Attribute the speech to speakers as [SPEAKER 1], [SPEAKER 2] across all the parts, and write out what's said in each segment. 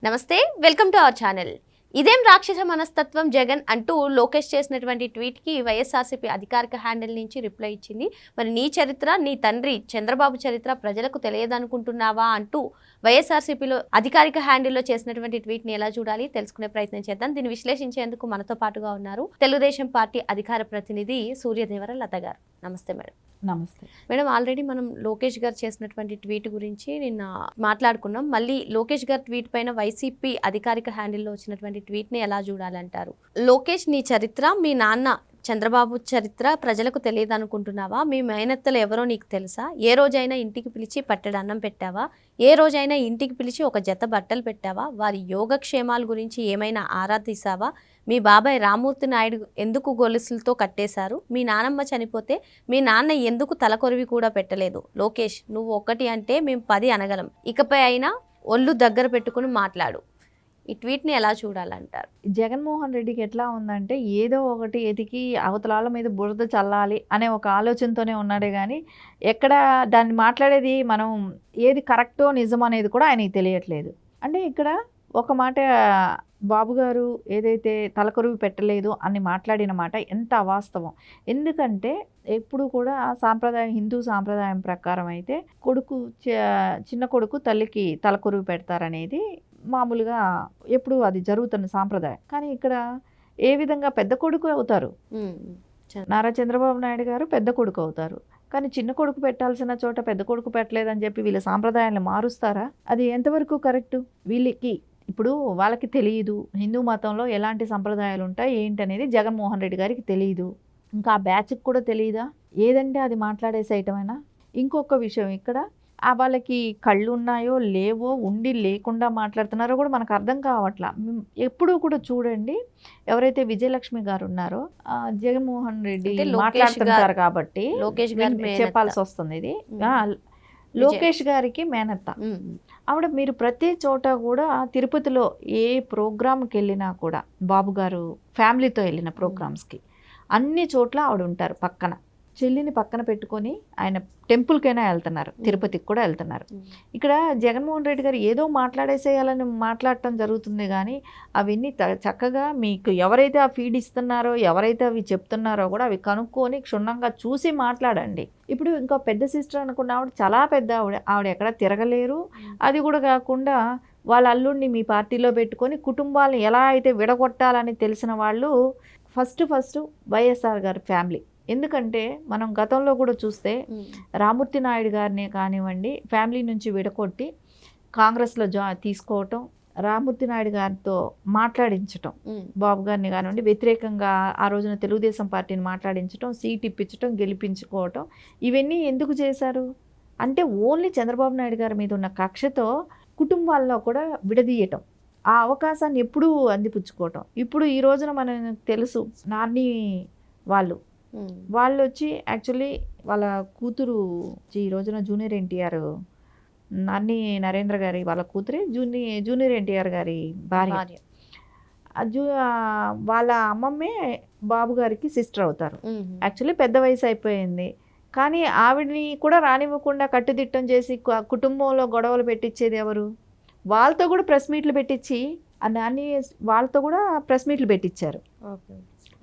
[SPEAKER 1] నమస్తే, welcome to our channel. ఇదేం రాక్షస మనస్తత్వం జగన్ అంటూ లోకేష్ చేసినటువంటి ట్వీట్కి వైఎస్ఆర్సీపీ అధికారిక హ్యాండిల్ నుంచి రిప్లై ఇచ్చింది. మరి నీ చరిత్ర, నీ తండ్రి చంద్రబాబు చరిత్ర ప్రజలకు తెలియదనుకుంటున్నావా అంటూ వైఎస్ఆర్సీపీలో అధికారిక హ్యాండిల్లో చేసినటువంటి ట్వీట్ని ఎలా చూడాలి తెలుసుకునే ప్రయత్నం చేద్దాం. దీన్ని విశ్లేషించేందుకు మనతో పాటుగా ఉన్నారు తెలుగుదేశం పార్టీ అధికార ప్రతినిధి సూర్యదేవర లత గారు. నమస్తే మేడం.
[SPEAKER 2] నమస్తే
[SPEAKER 1] మేడం, ఆల్రెడీ మనం లోకేష్ గారు చేసినటువంటి ట్వీట్ గురించి నిన్న మాట్లాడుకున్నాం. మళ్ళీ లోకేష్ గారి ట్వీట్ పైన వైసీపీ అధికారిక హ్యాండిల్లో వచ్చినటువంటి ట్వీట్ని ఎలా చూడాలంటారు? లోకేష్, నీ చరిత్ర, మీ నాన్న చంద్రబాబు చరిత్ర ప్రజలకు తెలియదు అనుకుంటున్నావా? మీ మేనత్తలు ఎవరో నీకు తెలుసా? ఏ రోజైనా ఇంటికి పిలిచి పట్టెడు అన్నం పెట్టావా? ఏ రోజైనా ఇంటికి పిలిచి ఒక జత బట్టలు పెట్టావా? వారి యోగక్షేమాల గురించి ఏమైనా ఆరా తీసావా? మీ బాబాయ్ రామూర్తి నాయుడు ఎందుకు గొలుసులతో కట్టేశారు? మీ నానమ్మ చనిపోతే మీ నాన్న ఎందుకు తలకొరివి కూడా పెట్టలేదు? లోకేష్, నువ్వు ఒకటి అంటే మేము 10 అనగలం. ఇకపై అయినా ఒళ్ళు దగ్గర పెట్టుకుని మాట్లాడు. ఈ ట్వీట్ని ఎలా చూడాలంటారు?
[SPEAKER 2] జగన్మోహన్ రెడ్డికి ఎట్లా ఉందంటే ఏదో ఒకటి ఎతికి అవతలాల మీద బురద చల్లాలి అనే ఒక ఆలోచనతోనే ఉన్నాడే కానీ ఎక్కడ దాన్ని మాట్లాడేది మనం ఏది కరెక్టో నిజం అనేది కూడా ఆయనకి తెలియట్లేదు. అంటే ఇక్కడ ఒక మాట బాబు గారు ఏదైతే తలకొరువు పెట్టలేదు అని మాట్లాడిన మాట ఎంత అవాస్తవం. ఎందుకంటే ఎప్పుడు కూడా సాంప్రదాయం, హిందూ సాంప్రదాయం ప్రకారం అయితే చిన్న కొడుకు తల్లికి తలకొరువు పెడతారనేది మామూలుగా ఎప్పుడు అది జరుగుతున్న సాంప్రదాయం. కానీ ఇక్కడ ఏ విధంగా పెద్ద కొడుకు అవుతారు, నారా చంద్రబాబు నాయుడు గారు పెద్ద కొడుకు అవుతారు. కానీ చిన్న కొడుకు పెట్టాల్సిన చోట పెద్ద కొడుకు పెట్టలేదని చెప్పి వీళ్ళ సాంప్రదాయాలను మారుస్తారా? అది ఎంతవరకు కరెక్టు? వీళ్ళకి ఇప్పుడు వాళ్ళకి తెలియదు హిందూ మతంలో ఎలాంటి సంప్రదాయాలు ఉంటాయి ఏంటనేది జగన్మోహన్ రెడ్డి గారికి తెలియదు. ఇంకా ఆ బ్యాచ్కి కూడా తెలియదా? ఏదంటే అది మాట్లాడేసేయటమైనా. ఇంకొక విషయం, ఇక్కడ వాళ్ళకి కళ్ళు ఉన్నాయో లేవో, ఉండి లేకుండా మాట్లాడుతున్నారో కూడా మనకు అర్థం కావట్లా. ఎప్పుడూ కూడా చూడండి, ఎవరైతే విజయలక్ష్మి గారు ఉన్నారో జగన్మోహన్ రెడ్డి మాట్లాడుతుంటారు కాబట్టి
[SPEAKER 1] లోకేష్ గారు
[SPEAKER 2] చెప్పాల్సి వస్తుంది. ఇది లోకేష్ గారికి మేనత్త ఆవిడ. మీరు ప్రతి చోట కూడా తిరుపతిలో ఏ ప్రోగ్రామ్కి వెళ్ళినా కూడా బాబు గారు ఫ్యామిలీతో వెళ్ళిన ప్రోగ్రామ్స్కి అన్ని చోట్ల ఆవిడ ఉంటారు. పక్కన చెల్లిని పక్కన పెట్టుకొని ఆయన టెంపుల్కైనా వెళ్తున్నారు, తిరుపతికి కూడా వెళ్తున్నారు. ఇక్కడ జగన్మోహన్ రెడ్డి గారు ఏదో మాట్లాడేసేయాలని మాట్లాడటం జరుగుతుంది కానీ అవన్నీ చక్కగా మీకు ఎవరైతే ఆ ఫీడ్ ఇస్తున్నారో, ఎవరైతే అవి చెప్తున్నారో కూడా అవి కనుక్కొని క్షుణ్ణంగా చూసి మాట్లాడండి. ఇప్పుడు ఇంకా పెద్ద సిస్టర్ అనుకున్న ఆవిడ చాలా పెద్ద ఆవిడ ఎక్కడ తిరగలేరు. అది కూడా కాకుండా వాళ్ళ అల్లుడిని మీ పార్టీలో పెట్టుకొని కుటుంబాలను ఎలా అయితే విడగొట్టాలని తెలిసిన వాళ్ళు ఫస్ట్ వైఎస్ఆర్ గారి ఫ్యామిలీ. ఎందుకంటే మనం గతంలో కూడా చూస్తే రామూర్తి నాయుడు గారిని కానివ్వండి ఫ్యామిలీ నుంచి విడగొట్టి కాంగ్రెస్లో తీసుకోవటం, రామూర్తి నాయుడు గారితో మాట్లాడించటం, బాబు గారిని కానివ్వండి వ్యతిరేకంగా ఆ రోజున తెలుగుదేశం పార్టీని మాట్లాడించటం, సీట్ ఇప్పించటం, గెలిపించుకోవటం, ఇవన్నీ ఎందుకు చేశారు అంటే ఓన్లీ చంద్రబాబు నాయుడు గారి మీద ఉన్న కక్షతో కుటుంబాల్లో కూడా విడదీయటం, ఆ అవకాశాన్ని ఎప్పుడూ అందిపుచ్చుకోవటం. ఇప్పుడు ఈ రోజున మనకు తెలుసు నాని వాళ్ళు వచ్చి యాక్చువల్లీ వాళ్ళ కూతురు ఈ రోజున జూనియర్ ఎన్టీఆర్ నాని నరేంద్ర గారి వాళ్ళ కూతురే జూనియర్ ఎన్టీఆర్ గారి భార్య. వాళ్ళ అమ్మమ్మే బాబు గారికి సిస్టర్ అవుతారు. యాక్చువల్లీ పెద్ద వయసు అయిపోయింది కానీ ఆవిడని కూడా రానివ్వకుండా కట్టుదిట్టం చేసి కుటుంబంలో గొడవలు పెట్టించేది ఎవరు? వాళ్ళతో కూడా ప్రెస్ మీట్లు పెట్టించి నాని వాళ్ళతో కూడా ప్రెస్ మీట్లు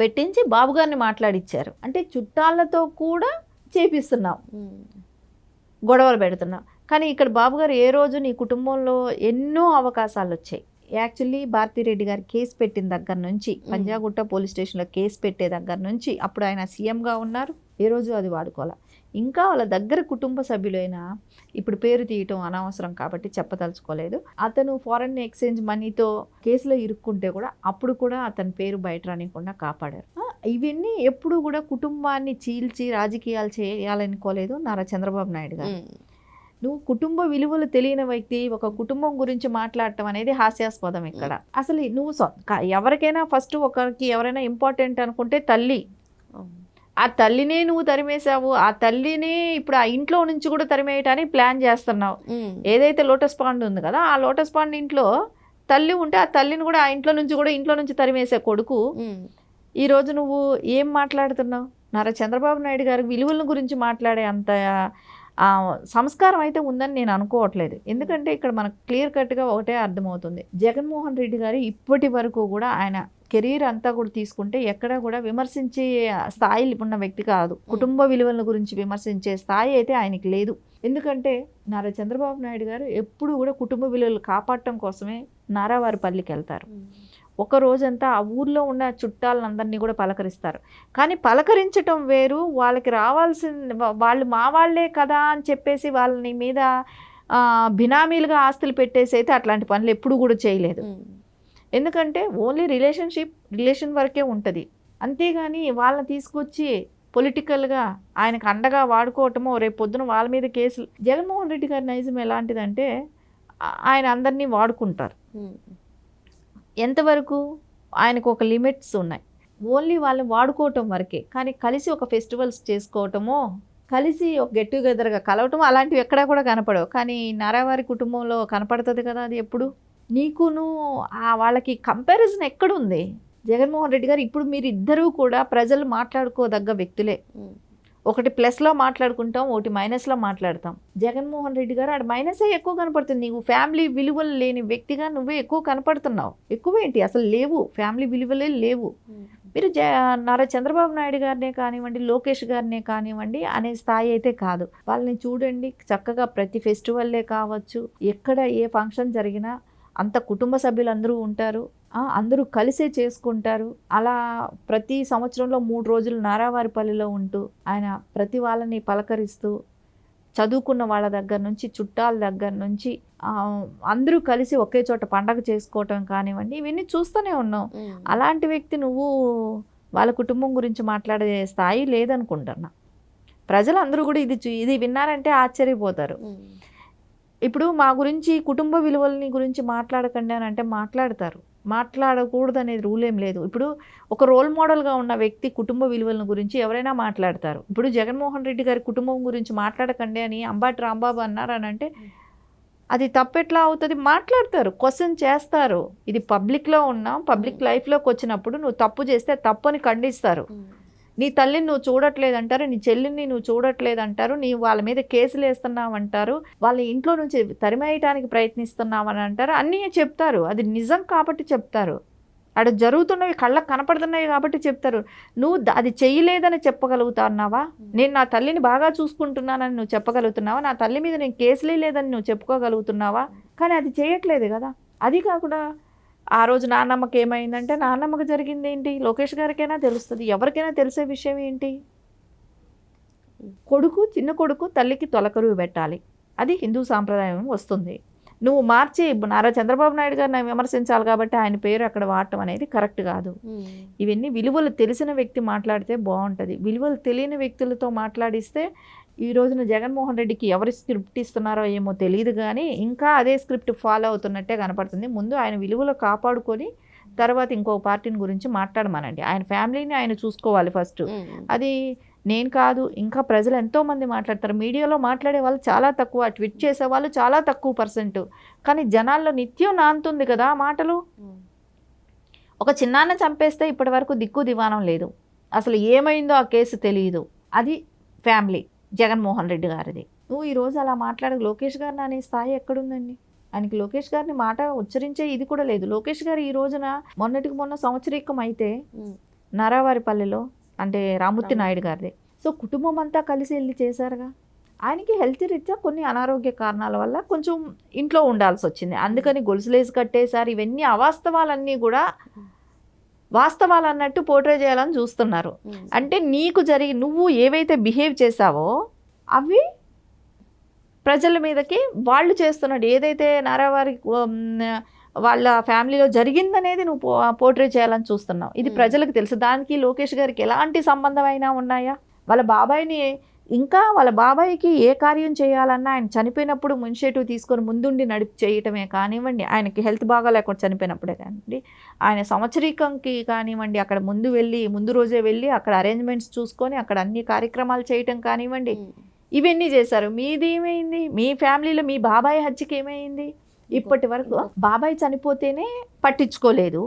[SPEAKER 2] పెట్టించి బాబు గారిని మాట్లాడిచ్చారు. అంటే చుట్టాలతో కూడా చేపిస్తున్నాం, గొడవలు పెడుతున్నాం. కానీ ఇక్కడ బాబు గారు ఏ రోజు నీ కుటుంబంలో ఎన్నో అవకాశాలు వచ్చాయి. యాక్చువల్లీ భారతిరెడ్డి గారు కేసు పెట్టిన దగ్గర నుంచి, పంజాగుట్ట పోలీస్ స్టేషన్లో కేసు పెట్టే దగ్గర నుంచి అప్పుడు ఆయన సీఎంగా ఉన్నారు, ఏ రోజు అది వాడుకోవాలి. ఇంకా వాళ్ళ దగ్గర కుటుంబ సభ్యులైనా ఇప్పుడు పేరు తీయటం అనవసరం కాబట్టి చెప్పదలుచుకోలేదు. అతను ఫారెన్ ఎక్స్చేంజ్ మనీతో కేసులో ఇరుక్కుంటే కూడా అప్పుడు కూడా అతని పేరు బయట రానికుండా కాపాడారు. ఇవన్నీ ఎప్పుడు కూడా కుటుంబాన్ని చీల్చి రాజకీయాలు చేయాలనుకోలేదు నారా చంద్రబాబు నాయుడు గారు. నువ్వు కుటుంబ విలువలు తెలియని వ్యక్తి ఒక కుటుంబం గురించి మాట్లాడటం అనేది హాస్యాస్పదం. ఇక్కడ అసలు నువ్వు ఎవరికైనా ఫస్ట్ ఒకరికి ఎవరైనా ఇంపార్టెంట్ అనుకుంటే తల్లి, ఆ తల్లినే నువ్వు తరిమేశావు. ఆ తల్లిని ఇప్పుడు ఆ ఇంట్లో నుంచి కూడా తరిమేయటానికి ప్లాన్ చేస్తున్నావు. ఏదైతే లోటస్ పాండ్ ఉంది కదా, ఆ లోటస్ పాండ్ ఇంట్లో తల్లి ఉంటే ఆ తల్లిని కూడా ఆ ఇంట్లో నుంచి తరిమేసే కొడుకు ఈరోజు నువ్వు ఏం మాట్లాడుతున్నావు? నారా చంద్రబాబు నాయుడు గారి విలువల గురించి మాట్లాడే అంత ఆ సంస్కారం అయితే ఉందని నేను అనుకోవట్లేదు. ఎందుకంటే ఇక్కడ మనకు క్లియర్ కట్గా ఒకటే అర్థమవుతుంది, జగన్మోహన్ రెడ్డి గారు ఇప్పటి వరకు కూడా ఆయన కెరీర్ అంతా కూడా తీసుకుంటే ఎక్కడా కూడా విమర్శించే స్థాయి ఉన్న వ్యక్తి కాదు. కుటుంబ విలువల గురించి విమర్శించే స్థాయి అయితే ఆయనకి లేదు. ఎందుకంటే నారా చంద్రబాబు నాయుడు గారు ఎప్పుడు కూడా కుటుంబ విలువలు కాపాడటం కోసమే నారావారిపల్లికి వెళ్తారు. ఒక రోజంతా ఆ ఊర్లో ఉన్న చుట్టాలందరినీ కూడా పలకరిస్తారు. కానీ పలకరించటం వేరు, వాళ్ళకి రావాల్సిన వాళ్ళు మా వాళ్ళే కదా అని చెప్పేసి వాళ్ళని మీద బినామీలుగా ఆస్తులు పెట్టేసి అయితే అట్లాంటి పనులు ఎప్పుడు కూడా చేయలేదు. ఎందుకంటే ఓన్లీ రిలేషన్ వరకే ఉంటుంది. అంతేగాని వాళ్ళని తీసుకొచ్చి పొలిటికల్గా ఆయనకు అండగా వాడుకోవటమో, రేపు పొద్దున వాళ్ళ మీద కేసులు. జగన్మోహన్ రెడ్డి గారి నైజం ఎలాంటిదంటే ఆయన అందరినీ వాడుకుంటారు. ఎంతవరకు ఆయనకు ఒక లిమిట్స్ ఉన్నాయి, ఓన్లీ వాళ్ళని వాడుకోవటం వరకే. కానీ కలిసి ఒక ఫెస్టివల్స్ చేసుకోవటమో, కలిసి ఒక గెట్ టుగెదర్గా కలవటం అలాంటివి ఎక్కడా కూడా కనపడవు. కానీ నారావారి కుటుంబంలో కనపడుతుంది కదా అది ఎప్పుడు. నీకును వాళ్ళకి కంపారిజన్ ఎక్కడుంది? జగన్మోహన్ రెడ్డి గారు ఇప్పుడు మీరు ఇద్దరూ కూడా ప్రజలు మాట్లాడుకోదగ్గ వ్యక్తులే. ఒకటి ప్లస్లో మాట్లాడుకుంటాం, ఒకటి మైనస్లో మాట్లాడతాం. జగన్మోహన్ రెడ్డి గారు ఆడ మైనసే ఎక్కువ కనపడుతుంది. నీవు ఫ్యామిలీ విలువలు లేని వ్యక్తిగా నువ్వే ఎక్కువ కనపడుతున్నావు. ఎక్కువేంటి అసలు లేవు, ఫ్యామిలీ విలువలే లేవు. మీరు నారా చంద్రబాబు నాయుడు గారినే కానివ్వండి, లోకేష్ గారినే కానివ్వండి అనే స్థాయి అయితే కాదు. వాళ్ళని చూడండి, చక్కగా ప్రతి ఫెస్టివల్లే కావచ్చు, ఎక్కడ ఏ ఫంక్షన్ జరిగినా అంత కుటుంబ సభ్యులందరూ ఉంటారు, అందరూ కలిసే చేసుకుంటారు. అలా ప్రతి సంవత్సరంలో 3 రోజులు నారావారిపల్లిలో ఉంటూ ఆయన ప్రతి వాళ్ళని పలకరిస్తూ, చదువుకున్న వాళ్ళ దగ్గర నుంచి చుట్టాల దగ్గర నుంచి అందరూ కలిసి ఒకే చోట పండగ చేసుకోవటం కానివ్వండి, ఇవన్నీ చూస్తూనే ఉన్నాం. అలాంటి వ్యక్తి నువ్వు వాళ్ళ కుటుంబం గురించి మాట్లాడే స్థాయి లేదనుకుంటున్నా. ప్రజలందరూ కూడా ఇది విన్నారంటే ఆశ్చర్యపోతారు. ఇప్పుడు మా గురించి కుటుంబ విలువలని గురించి మాట్లాడకండి అని అంటే మాట్లాడతారు. మాట్లాడకూడదు అనేది రూల్ ఏం లేదు. ఇప్పుడు ఒక రోల్ మోడల్గా ఉన్న వ్యక్తి కుటుంబ విలువల గురించి ఎవరైనా మాట్లాడతారు. ఇప్పుడు జగన్మోహన్ రెడ్డి గారి కుటుంబం గురించి మాట్లాడకండి అని అంబాటి రాంబాబు అన్నారని అంటే అది తప్పెట్లా అవుతుంది? మాట్లాడతారు, క్వశ్చన్ చేస్తారు. ఇది పబ్లిక్లో ఉన్నాం, పబ్లిక్ లైఫ్లోకి వచ్చినప్పుడు నువ్వు తప్పు చేస్తే తప్పని ఖండిస్తారు. నీ తల్లిని నువ్వు చూడట్లేదంటారు, నీ చెల్లిని నువ్వు చూడట్లేదంటారు, నీ వాళ్ళ మీద కేసులు వేస్తున్నావు అంటారు, వాళ్ళ ఇంట్లో నుంచి తరిమేయటానికి ప్రయత్నిస్తున్నావు అని అంటారు. అన్నీ చెప్తారు. అది నిజం కాబట్టి చెప్తారు. అక్కడ జరుగుతున్నవి కళ్ళకు కనపడుతున్నాయి కాబట్టి చెప్తారు. నువ్వు అది చేయలేదని చెప్పగలుగుతున్నావా? నేను నా తల్లిని బాగా చూసుకుంటున్నానని నువ్వు చెప్పగలుగుతున్నావా? నా తల్లి మీద నేను కేసులే లేదని నువ్వు చెప్పుకోగలుగుతున్నావా? కానీ అది చేయట్లేదు కదా. అది కాకుండా ఆ రోజు నాన్నమ్మకి ఏమైందంటే నాన్నమ్మకి జరిగింది ఏంటి లోకేష్ గారికైనా తెలుస్తుంది, ఎవరికైనా తెలిసే విషయం ఏంటి? చిన్న కొడుకు తల్లికి తొలకరువు పెట్టాలి, అది హిందూ సాంప్రదాయం వస్తుంది. నువ్వు మార్చి నారా చంద్రబాబు నాయుడు గారిని విమర్శించాలి కాబట్టి ఆయన పేరు అక్కడ వాడటం అనేది కరెక్ట్ కాదు. ఇవన్నీ విలువలు తెలిసిన వ్యక్తి మాట్లాడితే బాగుంటుంది. విలువలు తెలియని వ్యక్తులతో మాట్లాడిస్తే ఈ రోజున జగన్మోహన్ రెడ్డికి ఎవరి స్క్రిప్ట్ ఇస్తున్నారో ఏమో తెలియదు, కానీ ఇంకా అదే స్క్రిప్ట్ ఫాలో అవుతున్నట్టే కనపడుతుంది. ముందు ఆయన విలువలు కాపాడుకొని తర్వాత ఇంకో పార్టీని గురించి మాట్లాడమనండి. ఆయన ఫ్యామిలీని ఆయన చూసుకోవాలి ఫస్ట్. అది నేను కాదు, ఇంకా ప్రజలు ఎంతోమంది మాట్లాడతారు. మీడియాలో మాట్లాడే వాళ్ళు చాలా తక్కువ, ట్వీట్ చేసే వాళ్ళు చాలా తక్కువ %. కానీ జనాల్లో నిత్యం నానుతుంది కదా మాటలు. ఒక చిన్నాన్న చంపేస్తే ఇప్పటి వరకు దిక్కు దివానం లేదు, అసలు ఏమైందో ఆ కేసు తెలియదు. అది ఫ్యామిలీ జగన్మోహన్ రెడ్డి గారిది. నువ్వు ఈరోజు అలా మాట్లాడే లోకేష్ గారిని అనే స్థాయి ఎక్కడుందండి? ఆయనకి లోకేష్ గారిని మాట ఉచ్చరించే ఇది కూడా లేదు. లోకేష్ గారు ఈ రోజున మొన్న సంవత్సరీకం అయితే నారావారిపల్లిలో అంటే రామూర్తి నాయుడు గారిది. సో కుటుంబం అంతా కలిసి వెళ్ళి చేశారుగా. ఆయనకి హెల్త్ రీత్యా కొన్ని అనారోగ్య కారణాల వల్ల కొంచెం ఇంట్లో ఉండాల్సి వచ్చింది, అందుకని గొలుసులేసి కట్టేశారు. ఇవన్నీ అవాస్తవాలన్నీ కూడా వాస్తవాలు అన్నట్టు పోర్ట్రే చేయాలని చూస్తున్నారు. అంటే నీకు నువ్వు ఏవైతే బిహేవ్ చేసావో అవి ప్రజల మీదకి వాళ్ళు చేస్తున్నాడు. ఏదైతే నారావారి వాళ్ళ ఫ్యామిలీలో జరిగిందనేది నువ్వు పోర్ట్రే చేయాలని చూస్తున్నావు. ఇది ప్రజలకు తెలుసు. దానికి లోకేష్ గారికి ఎలాంటి సంబంధం అయినా ఉన్నాయా? వాళ్ళ బాబాయికి ఏ కార్యం చేయాలన్నా ఆయన చనిపోయినప్పుడు ఇనిషియేటివ్ తీసుకొని ముందుండి చేయటమే కానివ్వండి, ఆయనకి హెల్త్ బాగా లేకుండా చనిపోయినప్పుడే కానివ్వండి, ఆయన సంవత్సరీకంకి కానివ్వండి అక్కడ ముందు రోజే వెళ్ళి అక్కడ అరేంజ్మెంట్స్ చూసుకొని అక్కడ అన్ని కార్యక్రమాలు చేయటం కానివ్వండి, ఇవన్నీ చేశారు. మీది ఏమైంది? మీ ఫ్యామిలీలో మీ బాబాయ్ హత్యకి ఏమైంది? ఇప్పటి వరకు బాబాయ్ చనిపోతేనే పట్టించుకోలేదు,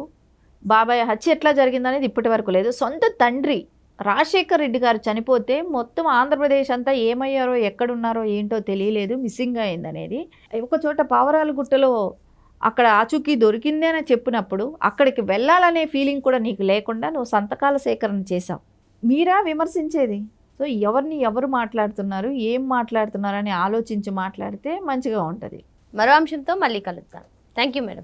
[SPEAKER 2] బాబాయ్ హత్య ఎట్లా జరిగిందనేది ఇప్పటి వరకు లేదు. సొంత తండ్రి రాజశేఖర్ రెడ్డి గారు చనిపోతే మొత్తం ఆంధ్రప్రదేశ్ అంతా ఏమయ్యారో ఎక్కడున్నారో ఏంటో తెలియలేదు, మిస్సింగ్ అయిందనేది. ఒక చోట పావురాలగుట్టలో అక్కడ ఆచూకీ దొరికింది అని చెప్పినప్పుడు అక్కడికి వెళ్ళాలనే ఫీలింగ్ కూడా నీకు లేకుండా నువ్వు సంతకాల సేకరణ చేశావు. మీరా విమర్శించేది? సో ఎవరిని ఎవరు మాట్లాడుతున్నారు, ఏం మాట్లాడుతున్నారు అని ఆలోచించి మాట్లాడితే మంచిగా ఉంటుంది.
[SPEAKER 1] మరో అంశంతో మళ్ళీ కలుద్దాం. Thank you madam.